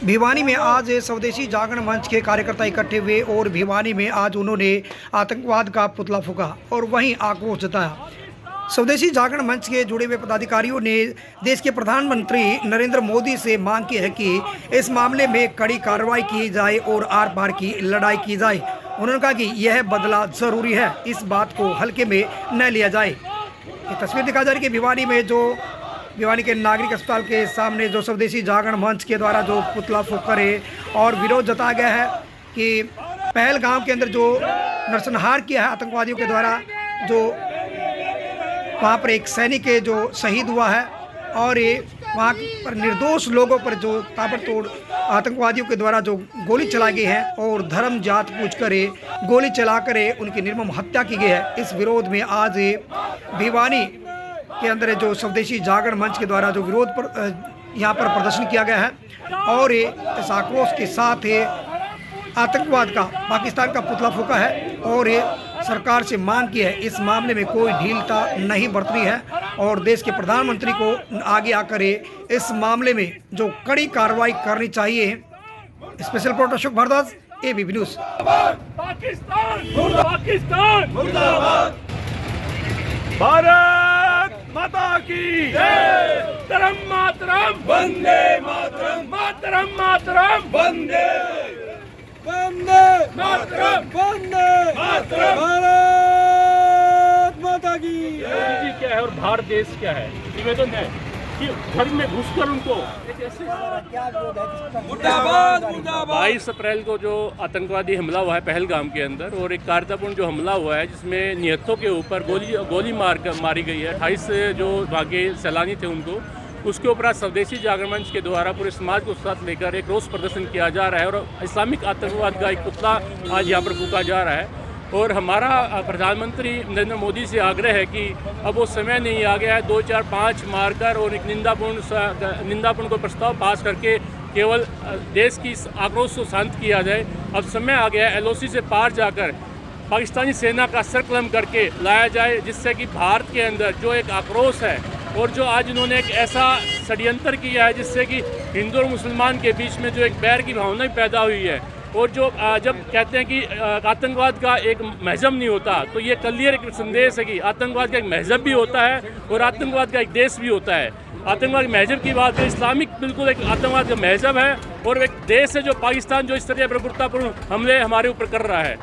भिवानी में आज स्वदेशी जागरण मंच के कार्यकर्ता इकट्ठे हुए और भिवानी में आज उन्होंने आतंकवाद का पुतला फूंका और वहीं आक्रोश जताया। स्वदेशी जागरण मंच के जुड़े हुए पदाधिकारियों ने देश के प्रधानमंत्री नरेंद्र मोदी से मांग की है कि इस मामले में कड़ी कार्रवाई की जाए और आर पार की लड़ाई की जाए। उन्होंने कहा कि यह बदला जरूरी है, इस बात को हल्के में न लिया जाए। ये तस्वीर दिखा जा रही है कि भिवानी के नागरिक अस्पताल के सामने जो स्वदेशी जागरण मंच के द्वारा जो पुतला फूंका है और विरोध जताया गया है कि पहलगाम के अंदर जो नरसंहार किया है आतंकवादियों के द्वारा, जो वहाँ पर एक सैनिक जो शहीद हुआ है और ये वहाँ पर निर्दोष लोगों पर जो ताबड़तोड़ आतंकवादियों के द्वारा जो गोली चलाई गई है और धर्म जात पूछकर गोली चलाकर उनकी निर्मम हत्या की गई है। इस विरोध में आज भिवानी के अंदर जो स्वदेशी जागरण मंच के द्वारा जो विरोध पर यहाँ पर प्रदर्शन किया गया है और इस आक्रोश के साथ आतंकवाद का पाकिस्तान का पुतला फूंका है और सरकार से मांग की है इस मामले में कोई ढीलता नहीं बरतनी है और देश के प्रधानमंत्री को आगे आकर इस मामले में जो कड़ी कार्रवाई करनी चाहिए। Special reporter Ashok Bhardwaj, ABP news. Bharat Mata की जय। मातरम मातरम वंदे मातरम, मातरम मातरम वंदे वंदे मातरम, वंदे मातरम। भारत माता की मोदी जी क्या है और भारत देश क्या है, निवेदन है कि घर में घुसकर उनको 22 अप्रैल को जो आतंकवादी हमला हुआ है पहलगाम के अंदर और एक कारतापूर्ण जो हमला हुआ है जिसमें निहत्थों के ऊपर गोली मारी गई है। 28 जो वहाँ के सैलानी थे उनको, उसके ऊपर आज स्वदेशी जागरण मंच के द्वारा पूरे समाज को साथ लेकर एक रोष प्रदर्शन किया जा रहा है और इस्लामिक आतंकवाद का एक पुतला आज यहाँ पर फूंका जा रहा है। और हमारा प्रधानमंत्री नरेंद्र मोदी से आग्रह है कि अब वो समय नहीं आ गया है 2, 4, 5 मारकर और एक निंदापूर्ण को प्रस्ताव पास करके केवल देश की आक्रोश को शांत किया जाए। अब समय आ गया है LOC से पार जाकर पाकिस्तानी सेना का सरकलम करके लाया जाए, जिससे कि भारत के अंदर जो एक आक्रोश है और जो आज इन्होंने एक ऐसा षड्यंत्र किया है जिससे कि हिंदू और मुसलमान के बीच में जो एक बैर की भावना पैदा हुई है और जो जब कहते हैं कि आतंकवाद का एक महजब नहीं होता, तो ये क्लियर एक संदेश है कि आतंकवाद का एक महजब भी होता है और आतंकवाद का एक देश भी होता है। आतंकवाद के महजब की बात है, इस्लामिक बिल्कुल एक आतंकवाद का महजब है और एक देश है जो पाकिस्तान जो इस तरह प्रभुत्वपूर्ण हमले हमारे ऊपर कर रहा है।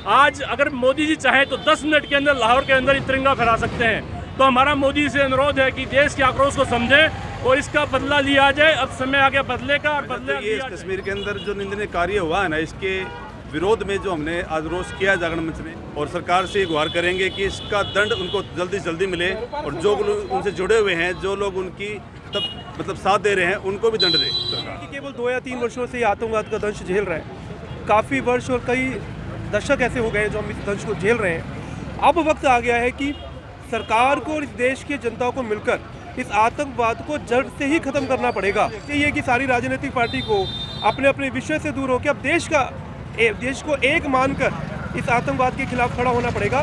आज अगर मोदी जी चाहे तो 10 मिनट के अंदर लाहौर के अंदर तिरंगा फहरा सकते हैं। तो हमारा मोदी से अनुरोध है कि देश के आक्रोश को समझें और इसका बदला लिया जाए। अब समय आ गया बदले का और बदले ये इस कश्मीर के अंदर जो निंदनीय कार्य हुआ है ना, इसके विरोध में जो हमने आज रोष किया है जागरण मंच में, और सरकार से गुहार करेंगे कि इसका दंड उनको जल्दी से जल्दी मिले और जो लोग उनसे जुड़े हुए हैं, जो लोग उनकी मतलब साथ दे रहे हैं, उनको भी दंड दे सरकार। केवल 2 या 3 वर्षों से आतंकवाद का दंश झेल रहे हैं, काफ़ी वर्ष और कई दशक ऐसे हो गए जो हम इस दंश को झेल रहे हैं। अब वक्त आ गया है कि सरकार को और इस देश की जनता को मिलकर इस आतंकवाद को जड़ से ही खत्म करना पड़ेगा। ये कि सारी राजनीतिक पार्टी को अपने अपने विषय से दूर होकर अब देश को एक मानकर इस आतंकवाद के खिलाफ खड़ा होना पड़ेगा।